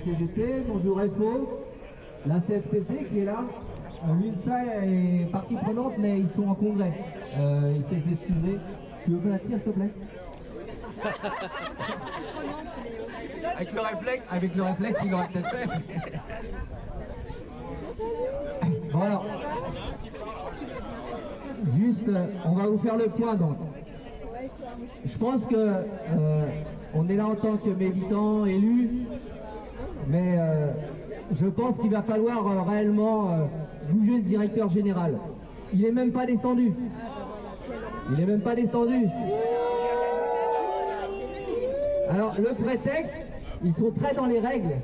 CGT, bonjour FO, la CFTC qui est là. L'UNSA est partie prenante, mais ils sont en congrès. Ils se s'excuser. Tu veux la tire, s'il te plaît? Avec le réflexe, il aurait peut-être fait. Bon alors, juste, on va vous faire le point donc. Je pense que on est là en tant que militants élus, mais je pense qu'il va falloir réellement bouger ce directeur général. Il n'est même pas descendu. Il n'est même pas descendu. Alors le prétexte, ils sont très dans les règles.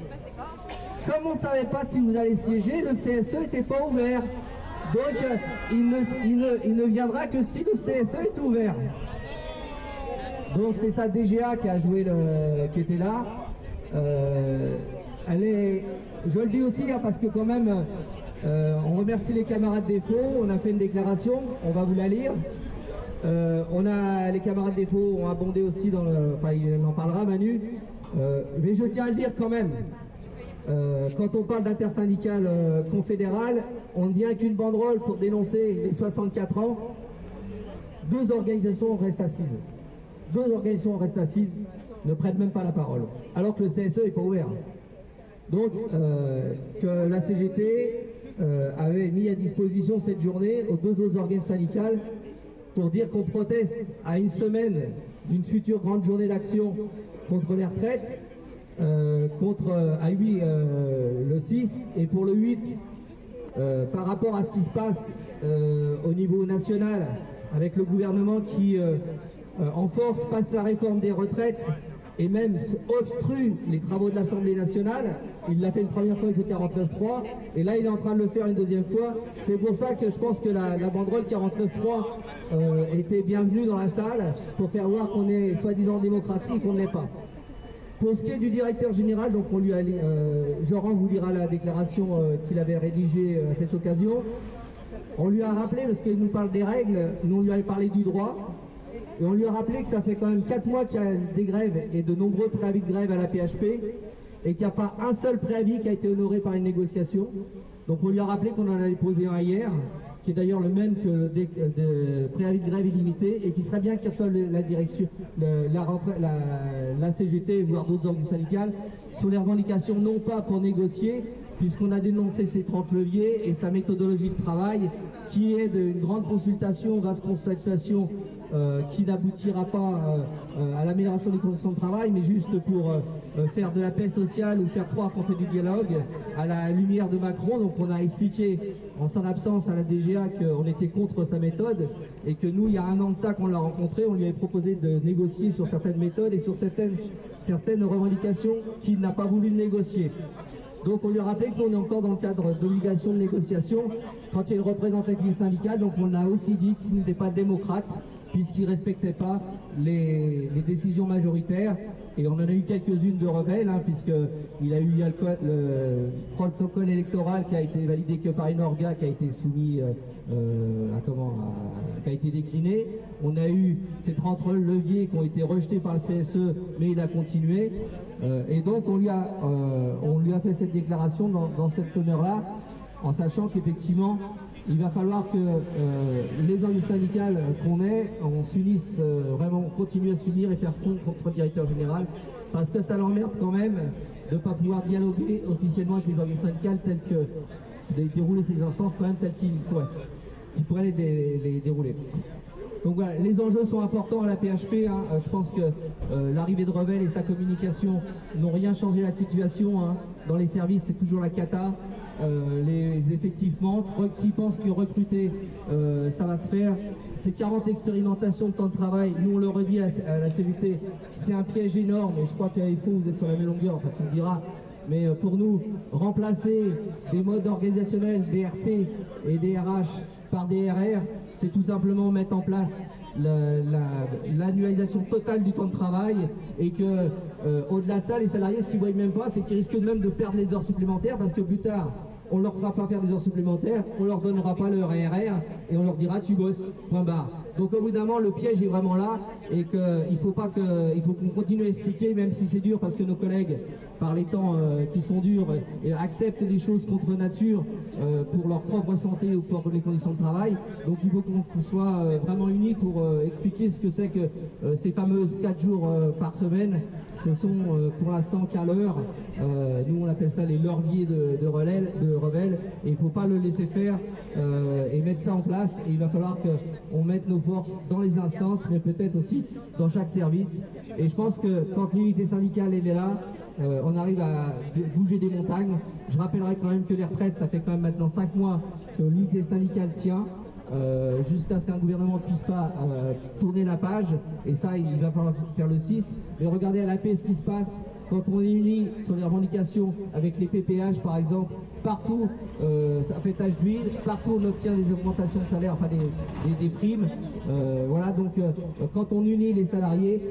Comme on ne savait pas si vous allez siéger, le CSE n'était pas ouvert. Donc il ne viendra que si le CSE est ouvert. Donc c'est sa DGA qui a joué qui était là. Elle est, je le dis aussi hein, parce que quand même, on remercie les camarades des faux. On a fait une déclaration, on va vous la lire. Les camarades des faux ont abondé aussi dans le, enfin il en parlera Manu. Mais je tiens à le dire quand même. Quand on parle d'intersyndicale confédérale, on ne vient qu'une banderole pour dénoncer les 64 ans. Deux organisations restent assises. Deux organisations restent assises, ne prennent même pas la parole, alors que le CSE n'est pas ouvert. Donc, que la CGT avait mis à disposition cette journée aux deux autres organes syndicales pour dire qu'on proteste à une semaine d'une future grande journée d'action contre les retraites, le 6 et pour le 8, par rapport à ce qui se passe au niveau national avec le gouvernement qui en force passe la réforme des retraites et même obstrue les travaux de l'Assemblée nationale. Il l'a fait une première fois avec le 49.3 et là il est en train de le faire une deuxième fois. C'est pour ça que je pense que la banderole 49.3 était bienvenue dans la salle pour faire voir qu'on est soi-disant en démocratie et qu'on ne l'est pas. Pour ce qui est du directeur général, donc on lui a, Joran vous lira la déclaration qu'il avait rédigée à cette occasion. On lui a rappelé, parce qu'il nous parle des règles, nous on lui avait parlé du droit, et on lui a rappelé que ça fait quand même 4 mois qu'il y a des grèves et de nombreux préavis de grève à la PHP, et qu'il n'y a pas un seul préavis qui a été honoré par une négociation. Donc on lui a rappelé qu'on en avait posé un hier, qui est d'ailleurs le même que le préavis de grève illimité, et qui serait bien qu'il reçoive la direction, la CGT, voire d'autres organisations syndicales, sur les revendications, non pas pour négocier, puisqu'on a dénoncé ses 30 leviers et sa méthodologie de travail, qui est d'une grande consultation, vaste consultation, qui n'aboutira pas à l'amélioration des conditions de travail, mais juste pour faire de la paix sociale ou faire croire qu'on fait du dialogue à la lumière de Macron. Donc on a expliqué en son absence à la DGA qu'on était contre sa méthode et que nous, il y a un an de ça qu'on l'a rencontré, on lui avait proposé de négocier sur certaines méthodes et sur certaines revendications qu'il n'a pas voulu négocier. Donc on lui a rappelé qu'on est encore dans le cadre d'obligation de négociation quand il y a une représentative syndicale. Donc on a aussi dit qu'il n'était pas démocrate puisqu'il ne respectait pas les décisions majoritaires. Et on en a eu quelques-unes de rebelles, hein, puisqu'il a eu le protocole électoral qui a été validé que par une orga qui a été soumis, qui a été décliné. On a eu ces 30 leviers qui ont été rejetés par le CSE, mais il a continué. Et donc on lui a fait cette déclaration dans cette teneur-là, en sachant qu'effectivement, il va falloir que les organisations syndicales qu'on est, on s'unisse vraiment, on continue à s'unir et faire front contre le directeur général, parce que ça l'emmerde quand même de ne pas pouvoir dialoguer officiellement avec les organisations syndicales telles que dérouler ces instances quand même telles qu'il pourrait les dérouler. Donc voilà, les enjeux sont importants à la PHP, hein. Je pense que l'arrivée de Revel et sa communication n'ont rien changé la situation, hein. Dans les services, c'est toujours la cata. Les effectifs manquent. S'ils pensent que recruter, ça va se faire. Ces 40 expérimentations de temps de travail, nous on le redit à la CGT, c'est un piège énorme, et je crois qu'à FO vous êtes sur la même longueur, enfin tu me diras. Mais pour nous, remplacer des modes organisationnels, des RT et des RH par des RR, c'est tout simplement mettre en place l'annualisation totale du temps de travail, et que au-delà de ça, les salariés, ce qu'ils ne voient même pas, c'est qu'ils risquent même de perdre les heures supplémentaires, parce que plus tard, on leur fera pas faire des heures supplémentaires, on leur donnera pas leur RR et on leur dira tu bosses, point barre. Donc au bout d'un moment, le piège est vraiment là et qu'il faut qu'on continue à expliquer, même si c'est dur parce que nos collègues, par les temps qui sont durs, acceptent des choses contre nature pour leur propre santé ou pour les conditions de travail. Donc il faut qu'on soit vraiment unis pour expliquer ce que c'est que ces fameuses 4 jours par semaine. Ce sont pour l'instant qu'à l'heure, nous on appelle ça les leviers de Revel, et il ne faut pas le laisser faire et mettre ça en place. Et il va falloir qu'on mette nos forces dans les instances, mais peut-être aussi dans chaque service. Et je pense que quand l'unité syndicale est là, on arrive à bouger des montagnes. Je rappellerai quand même que les retraites, ça fait quand même maintenant 5 mois que l'unité syndicale tient. Jusqu'à ce qu'un gouvernement ne puisse pas tourner la page, et ça il va falloir faire le 6. Mais regardez à la paix ce qui se passe quand on est unis sur les revendications avec les PPH par exemple, partout ça fait tache d'huile, partout on obtient des augmentations de salaire, enfin des primes, voilà. Donc quand on unit les salariés,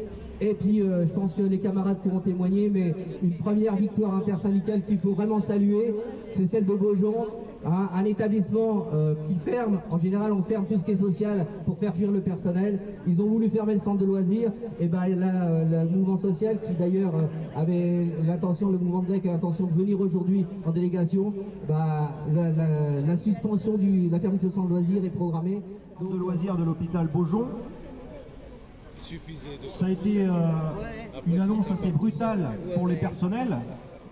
et puis je pense que les camarades pourront témoigner, mais une première victoire intersyndicale qu'il faut vraiment saluer, c'est celle de Beaujon. Un établissement qui ferme, en général on ferme tout ce qui est social pour faire fuir le personnel. Ils ont voulu fermer le centre de loisirs, et ben là, le mouvement social qui d'ailleurs avait l'intention, le mouvement de GREC a l'intention de venir aujourd'hui en délégation, bah, la suspension la fermeture du centre de loisirs est programmée. De loisirs de l'hôpital Beaujon. Ça a été une annonce assez brutale pour les personnels,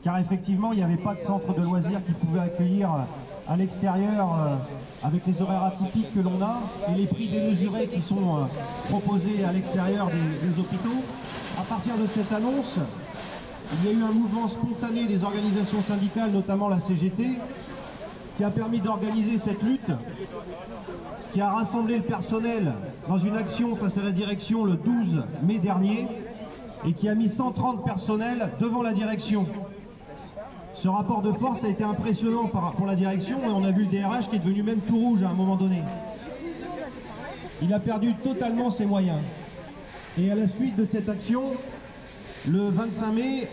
car effectivement il n'y avait pas de centre de loisirs qui pouvait accueillir à l'extérieur avec les horaires atypiques que l'on a et les prix démesurés qui sont proposés à l'extérieur des hôpitaux. À partir de cette annonce, il y a eu un mouvement spontané des organisations syndicales, notamment la CGT, qui a permis d'organiser cette lutte, qui a rassemblé le personnel dans une action face à la direction le 12 mai dernier et qui a mis 130 personnels devant la direction. Ce rapport de force a été impressionnant pour la direction et on a vu le DRH qui est devenu même tout rouge à un moment donné. Il a perdu totalement ses moyens. Et à la suite de cette action, le 25 mai,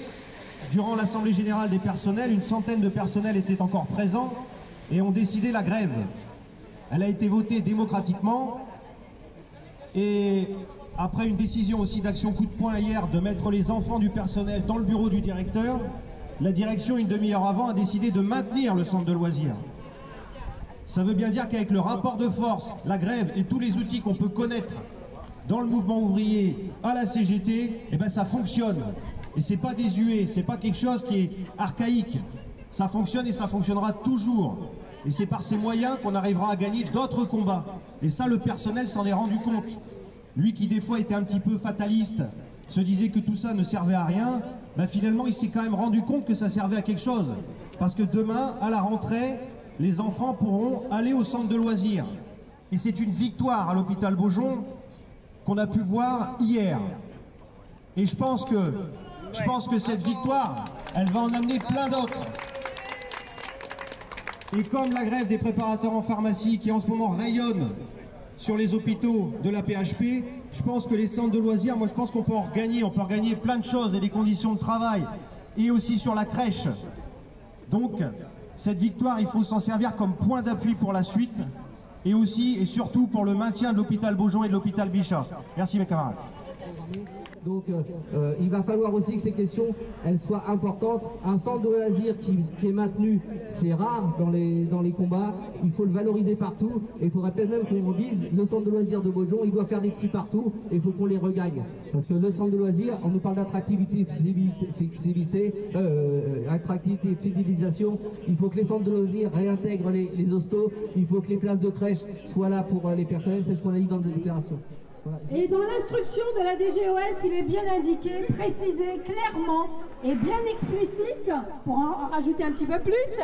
durant l'Assemblée Générale des personnels, une centaine de personnels étaient encore présents et ont décidé la grève. Elle a été votée démocratiquement et après une décision aussi d'action coup de poing hier de mettre les enfants du personnel dans le bureau du directeur, la direction, une demi-heure avant, a décidé de maintenir le centre de loisirs. Ça veut bien dire qu'avec le rapport de force, la grève et tous les outils qu'on peut connaître dans le mouvement ouvrier à la CGT, eh ben ça fonctionne. Et c'est pas désuet, c'est pas quelque chose qui est archaïque. Ça fonctionne et ça fonctionnera toujours. Et c'est par ces moyens qu'on arrivera à gagner d'autres combats. Et ça, le personnel s'en est rendu compte. Lui qui des fois était un petit peu fataliste, se disait que tout ça ne servait à rien, ben finalement il s'est quand même rendu compte que ça servait à quelque chose. Parce que demain, à la rentrée, les enfants pourront aller au centre de loisirs. Et c'est une victoire à l'hôpital Beaujon qu'on a pu voir hier. Et je pense que cette victoire, elle va en amener plein d'autres. Et comme la grève des préparateurs en pharmacie qui en ce moment rayonne sur les hôpitaux de la PHP, je pense que les centres de loisirs, moi je pense qu'on peut en regagner, on peut regagner plein de choses et des conditions de travail et aussi sur la crèche. Donc cette victoire, il faut s'en servir comme point d'appui pour la suite et aussi et surtout pour le maintien de l'hôpital Beaujon et de l'hôpital Bichat. Merci mes camarades. Donc il va falloir aussi que ces questions elles soient importantes. Un centre de loisirs qui est maintenu, c'est rare dans les combats. Il faut le valoriser partout. Et il faudrait peut-être même qu'on dise le centre de loisirs de Beaujon, il doit faire des petits partout et il faut qu'on les regagne. Parce que le centre de loisirs, on nous parle d'attractivité, attractivité, fidélisation. Il faut que les centres de loisirs réintègrent les hostos. Il faut que les places de crèche soient là pour les personnels. C'est ce qu'on a dit dans la déclaration. Et dans l'instruction de la DGOS, il est bien indiqué, précisé clairement et bien explicite, pour en rajouter un petit peu plus,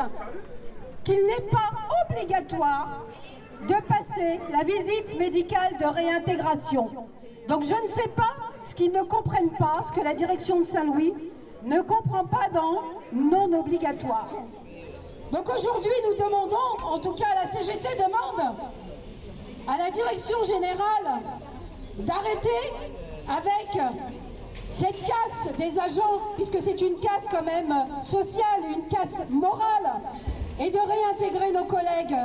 qu'il n'est pas obligatoire de passer la visite médicale de réintégration. Donc je ne sais pas ce qu'ils ne comprennent pas, ce que la direction de Saint-Louis ne comprend pas dans non obligatoire. Donc aujourd'hui nous demandons, en tout cas la CGT demande à la direction générale d'arrêter avec cette casse des agents, puisque c'est une casse quand même sociale, une casse morale, et de réintégrer nos collègues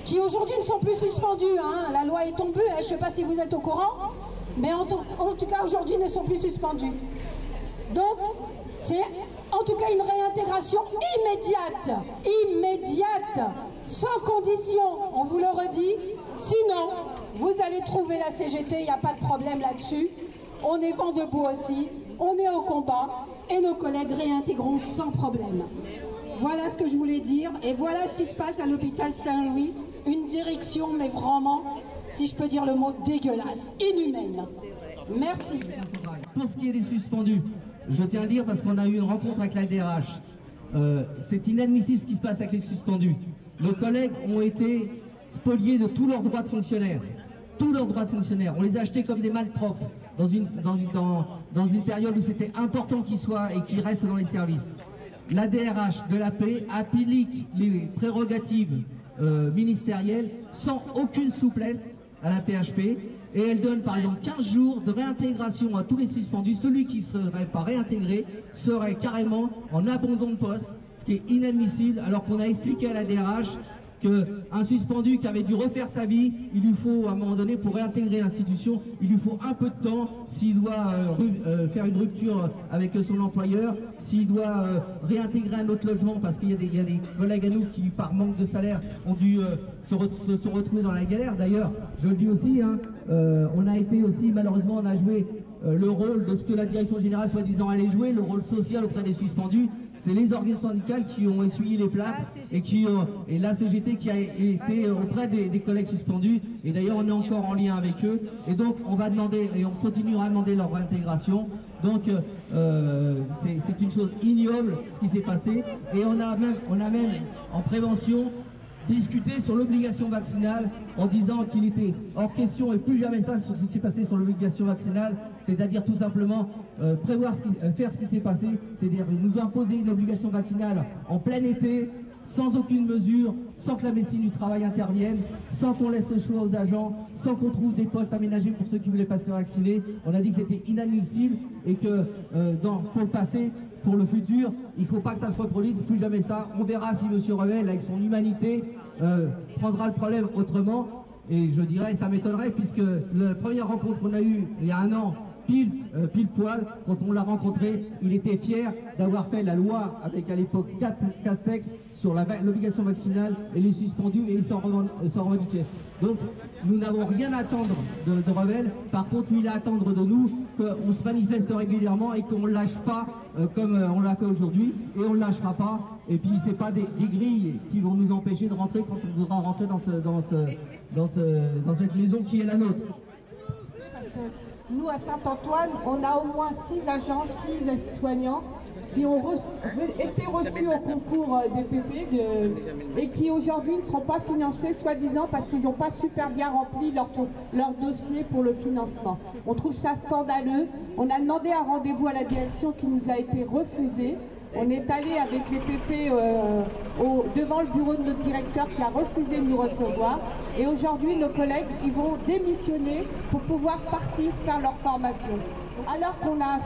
qui aujourd'hui ne sont plus suspendus. Hein. La loi est tombée, je ne sais pas si vous êtes au courant, mais en tout cas aujourd'hui ne sont plus suspendus. Donc c'est en tout cas une réintégration immédiate, sans condition, on vous le redit, sinon vous allez trouver la CGT, il n'y a pas de problème là-dessus, on est vent debout aussi, on est au combat et nos collègues réintégreront sans problème. Voilà ce que je voulais dire et voilà ce qui se passe à l'hôpital Saint-Louis, une direction mais vraiment, si je peux dire le mot, dégueulasse, inhumaine. Merci. Pour ce qui est des suspendus, je tiens à le dire parce qu'on a eu une rencontre avec la DRH. C'est inadmissible ce qui se passe avec les suspendus. Nos collègues ont été spoliés de tous leurs droits de fonctionnaire. Tous leurs droits de fonctionnaire. On les a achetés comme des malpropres dans une période où c'était important qu'ils soient et qu'ils restent dans les services. La DRH de la paix applique les prérogatives ministérielles sans aucune souplesse à la PHP et elle donne par exemple 15 jours de réintégration à tous les suspendus. Celui qui ne serait pas réintégré serait carrément en abandon de poste, ce qui est inadmissible alors qu'on a expliqué à la DRH qu'un suspendu qui avait dû refaire sa vie, il lui faut à un moment donné pour réintégrer l'institution, il lui faut un peu de temps s'il doit faire une rupture avec son employeur, s'il doit réintégrer un autre logement parce qu'il y a des collègues à nous qui par manque de salaire ont dû se sont retrouvés dans la galère. D'ailleurs, je le dis aussi, hein, on a été aussi, malheureusement, on a joué le rôle de ce que la direction générale soi-disant allait jouer, le rôle social auprès des suspendus. C'est les organisations syndicales qui ont essuyé les plaques et la CGT qui a été auprès des collègues suspendus. Et d'ailleurs, on est encore en lien avec eux. Et donc, on va demander et on continuera à demander leur réintégration. Donc, c'est une chose ignoble ce qui s'est passé. Et on a même en prévention discuté sur l'obligation vaccinale en disant qu'il était hors question et plus jamais ça sur ce qui s'est passé sur l'obligation vaccinale, c'est-à-dire tout simplement faire ce qui s'est passé, c'est-à-dire nous imposer une obligation vaccinale en plein été, sans aucune mesure, sans que la médecine du travail intervienne, sans qu'on laisse le choix aux agents, sans qu'on trouve des postes aménagés pour ceux qui voulaient pas se faire vacciner. On a dit que c'était inadmissible et que pour le passé, pour le futur, il ne faut pas que ça se reproduise, plus jamais ça. On verra si M. Revel, avec son humanité, prendra le problème autrement. Et je dirais, ça m'étonnerait, puisque la première rencontre qu'on a eue il y a un an, pile poil, quand on l'a rencontré, il était fier d'avoir fait la loi avec à l'époque Castex sur l'obligation vaccinale et les suspendus, et il s'en revendiquait. Donc nous n'avons rien à attendre de Revel. Par contre, lui, il a à attendre de nous qu'on se manifeste régulièrement et qu'on ne lâche pas comme on l'a fait aujourd'hui, et on ne lâchera pas. Et puis c'est pas des grilles qui vont nous empêcher de rentrer quand on voudra rentrer dans cette maison qui est la nôtre. Nous, à Saint-Antoine, on a au moins 6 agents, 6 aides-soignants qui ont été reçus au concours des PP et qui aujourd'hui ne seront pas financés, soi-disant parce qu'ils n'ont pas super bien rempli leur dossier pour le financement. On trouve ça scandaleux. On a demandé un rendez-vous à la direction qui nous a été refusé. On est allé avec les PP devant le bureau de notre directeur qui a refusé de nous recevoir. Et aujourd'hui, nos collègues, ils vont démissionner pour pouvoir partir faire leur formation. Alors qu'on a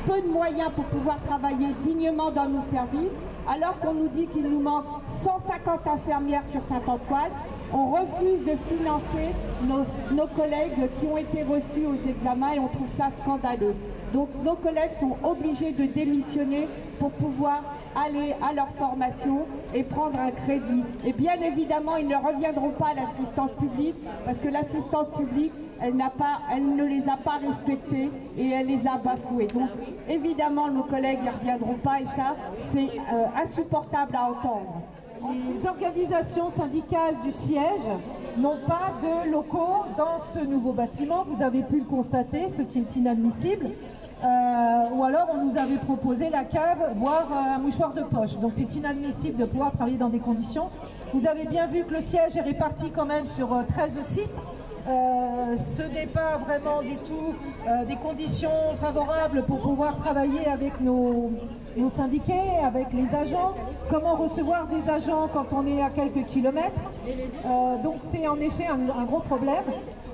peu de moyens pour pouvoir travailler dignement dans nos services, alors qu'on nous dit qu'il nous manque 150 infirmières sur Saint-Antoine, on refuse de financer nos collègues qui ont été reçus aux examens et on trouve ça scandaleux. Donc nos collègues sont obligés de démissionner pour pouvoir aller à leur formation et prendre un crédit. Et bien évidemment, ils ne reviendront pas à l'assistance publique parce que l'assistance publique, elle ne les a pas respectés et elle les a bafoués. Donc évidemment, nos collègues ne reviendront pas et ça, c'est insupportable à entendre. Les organisations syndicales du siège n'ont pas de locaux dans ce nouveau bâtiment. Vous avez pu le constater, ce qui est inadmissible. Ou alors on nous avait proposé la cave, voire un mouchoir de poche. Donc c'est inadmissible de pouvoir travailler dans des conditions. Vous avez bien vu que le siège est réparti quand même sur 13 sites. Ce n'est pas vraiment du tout des conditions favorables pour pouvoir travailler avec nos syndiqués, avec les agents. Comment recevoir des agents quand on est à quelques kilomètres? Donc c'est en effet un gros problème.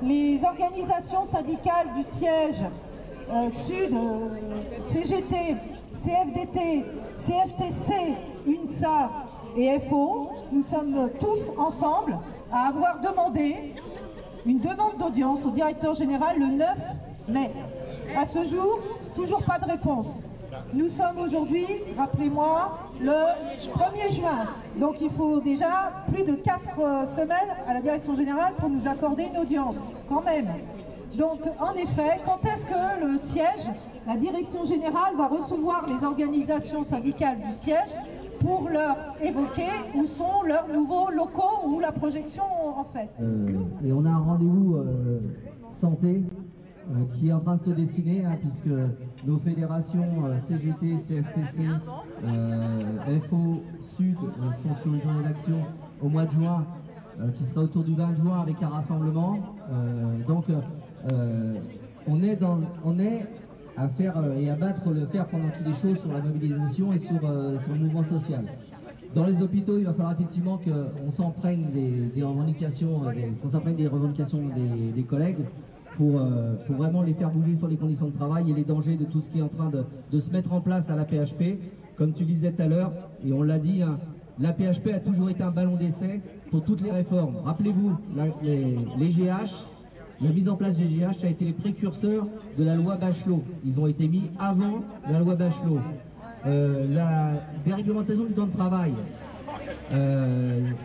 Les organisations syndicales du siège Sud, CGT, CFDT, CFTC, UNSA et FO nous sommes tous ensemble à avoir demandé une demande d'audience au directeur général le 9 mai. À ce jour, toujours pas de réponse. Nous sommes aujourd'hui, rappelez-moi, le 1er juin. Donc il faut déjà plus de 4 semaines à la direction générale pour nous accorder une audience, quand même. Donc en effet, quand est-ce que le siège, la direction générale va recevoir les organisations syndicales du siège pour leur évoquer où sont leurs nouveaux locaux ou la projection en fait? Et on a un rendez-vous santé qui est en train de se dessiner, hein, puisque nos fédérations CGT, CFTC, FO, Sud sont sur une journée d'action au mois de juin, qui sera autour du 20 juin avec un rassemblement. Donc on est à faire et à battre le fer pendant toutes les choses sur la mobilisation et sur le mouvement social. Dans les hôpitaux, il va falloir effectivement qu'on s'empreigne des revendications, des collègues pour vraiment les faire bouger sur les conditions de travail et les dangers de tout ce qui est en train de se mettre en place à la PHP. Comme tu disais tout à l'heure, et on l'a dit, hein, la PHP a toujours été un ballon d'essai pour toutes les réformes. Rappelez-vous, les GH, la mise en place des GH, ça a été les précurseurs de la loi Bachelot. Ils ont été mis avant la loi Bachelot. La déréglementation du temps de travail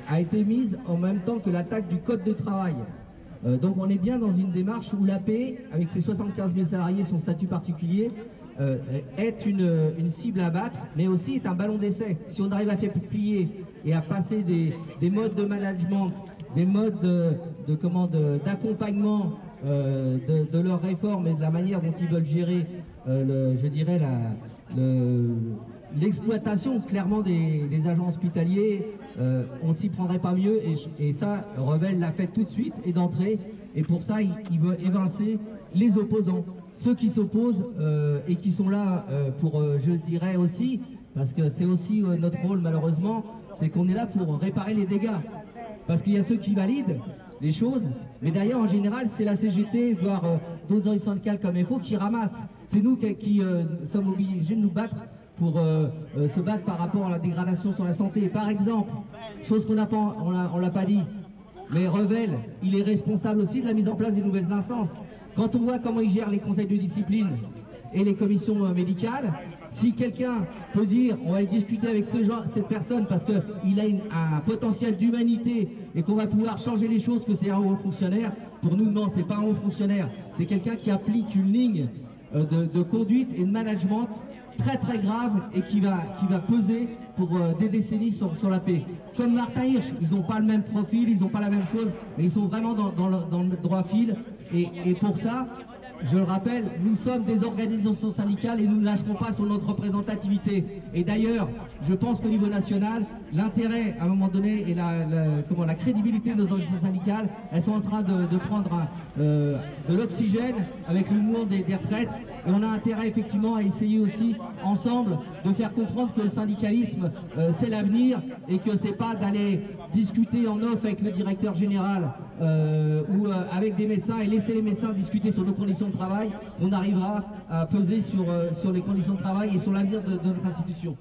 a été mise en même temps que l'attaque du code de travail. Donc on est bien dans une démarche où l'AP, avec ses 75 000 salariés, son statut particulier, est une cible à battre, mais aussi est un ballon d'essai. Si on arrive à faire plier et à passer des modes de management, des modes d'accompagnement de leurs réformes et de la manière dont ils veulent gérer, je dirais, l'exploitation clairement des agents hospitaliers, on s'y prendrait pas mieux, et ça, Revel l'a fait tout de suite et d'entrée, et pour ça il veut évincer les opposants, ceux qui s'opposent et qui sont là pour, je dirais aussi, parce que c'est aussi notre rôle malheureusement, c'est qu'on est là pour réparer les dégâts, parce qu'il y a ceux qui valident les choses, mais d'ailleurs en général c'est la CGT, voire d'autres organisations syndicales comme FO qui ramassent. C'est nous qui sommes obligés de nous battre pour se battre par rapport à la dégradation sur la santé. Par exemple, chose qu'on n'a pas, on l'a pas dit, mais Revel, il est responsable aussi de la mise en place des nouvelles instances. Quand on voit comment il gère les conseils de discipline et les commissions médicales, si quelqu'un peut dire on va aller discuter avec cette personne parce qu'il a un potentiel d'humanité et qu'on va pouvoir changer les choses, que c'est un haut fonctionnaire, pour nous non, c'est pas un haut fonctionnaire, c'est quelqu'un qui applique une ligne de conduite et de management très très grave et qui va peser pour des décennies sur la paix. Comme Martin Hirsch, ils n'ont pas le même profil, ils n'ont pas la même chose, mais ils sont vraiment dans le droit fil, et pour ça, je le rappelle, nous sommes des organisations syndicales et nous ne lâcherons pas sur notre représentativité. Et d'ailleurs, je pense qu'au niveau national, l'intérêt à un moment donné et la crédibilité de nos organisations syndicales, elles sont en train de prendre de l'oxygène avec le mouvement des retraites. Et on a intérêt effectivement à essayer aussi ensemble de faire comprendre que le syndicalisme c'est l'avenir, et que c'est pas d'aller discuter en off avec le directeur général ou avec des médecins et laisser les médecins discuter sur nos conditions de travail, on arrivera à peser sur les conditions de travail et sur l'avenir de notre institution.